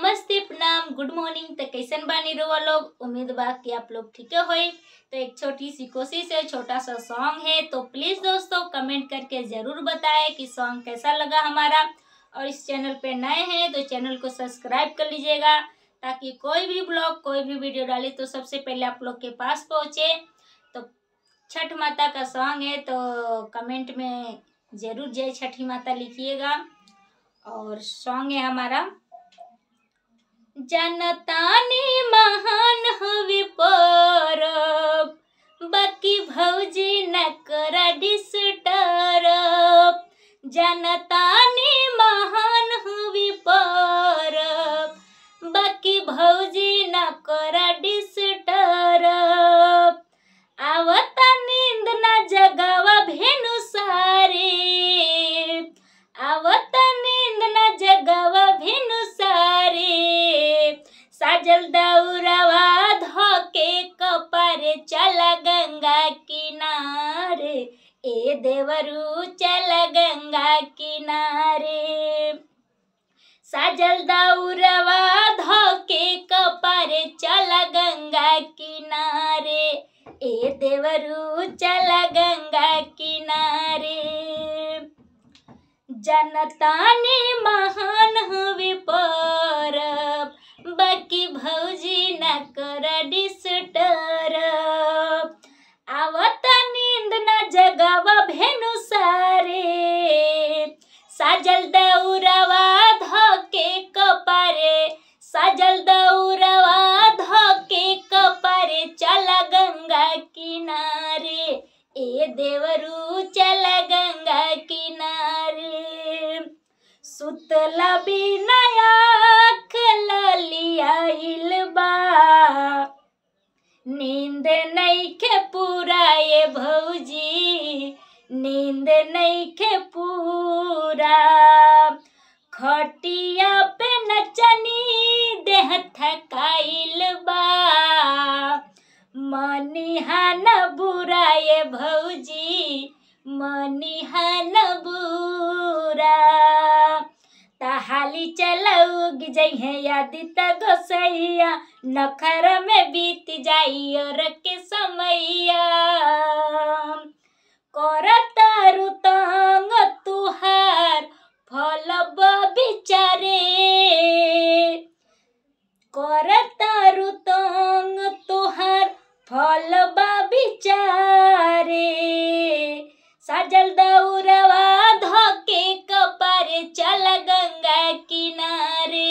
नमस्ते प्रणाम good morning. तो कैसन बानी रहुआ लोग, उम्मीद बा कि आप लोग ठीक होई। तो एक छोटी सी कोशिश है, छोटा सा सॉन्ग है, तो प्लीज दोस्तों कमेंट करके जरूर बताएं कि सॉन्ग कैसा लगा हमारा। और इस चैनल पे नए हैं तो चैनल को सब्सक्राइब कर लीजिएगा, ताकि कोई भी ब्लॉग कोई भी वीडियो डाले तो सबसे पहले आप लोग के पास पहुँचे। तो छठ माता का सॉन्ग है, तो कमेंट में जरूर जय छठी माता लिखिएगा। और सॉन्ग है हमारा जनतानी महान हवे परब, बाकी भौजी न करा डिस्टर्ब। जनतानी महान हवे परब, बाकी भौजी न करा डिस्टर्ब। आवता नींद न जगावा भेनु सारे, आवता नींद न जगावा भेनु सारे। साजल दौरवा धोके कपारे चला गंगा किनारे, ए देवरू चला गंगा किनारे। साजल दौरवा धोके कपारे चला गंगा किनारे, ए देवरू चला गंगा किनारे। जनतानी महान हवे परब, बाकी भौजी न करा डिस्टर्ब। आवता नींद न जगावा भेनु सारे, साजल दौरवा धोके कपारे, साजल दौरवा धोके कपारे चला गंगा किनारे, ए देवरू चला गंगा किनारे। सुतला बिनाया खलियाइल बा, नींद नइखे पूरा ये भौजी, नींद नइखे पूरा। खटिया पे नचनी देह थकाइल बा, मनिहा न बुरा ये भौजी, मनिहा न बुरा। ताहाली चलौग जइहे यादित गोसैया, नखर में बीत जाई और के समैया। करतारु तंग तुहार फलब बिचारे, करतारु तंग तुहार फलब बिचारे। साजल दौरवा धोके कपारे चला गंगा किनारे,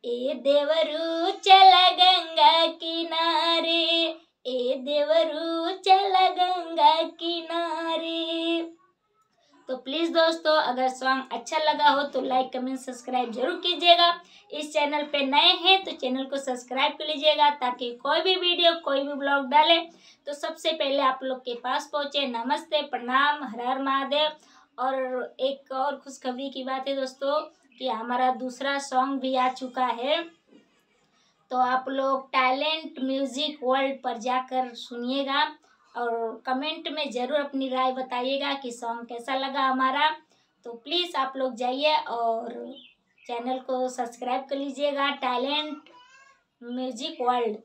ए देवरू चला गंगा किनारे, ए देवरू चला गंगा किनारे। तो प्लीज दोस्तों अगर सॉन्ग अच्छा लगा हो तो लाइक कमेंट सब्सक्राइब जरूर कीजिएगा। इस चैनल पे नए हैं तो चैनल को सब्सक्राइब कर लीजिएगा, ताकि कोई भी वीडियो कोई भी ब्लॉग डाले तो सबसे पहले आप लोग के पास पहुंचे। नमस्ते प्रणाम हर हर महादेव। और एक और खुशखबरी की बात है दोस्तों कि हमारा दूसरा सॉन्ग भी आ चुका है, तो आप लोग टैलेंट म्यूजिक वर्ल्ड पर जाकर सुनिएगा और कमेंट में ज़रूर अपनी राय बताइएगा कि सॉन्ग कैसा लगा हमारा। तो प्लीज़ आप लोग जाइए और चैनल को सब्सक्राइब कर लीजिएगा, टैलेंट म्यूजिक वर्ल्ड।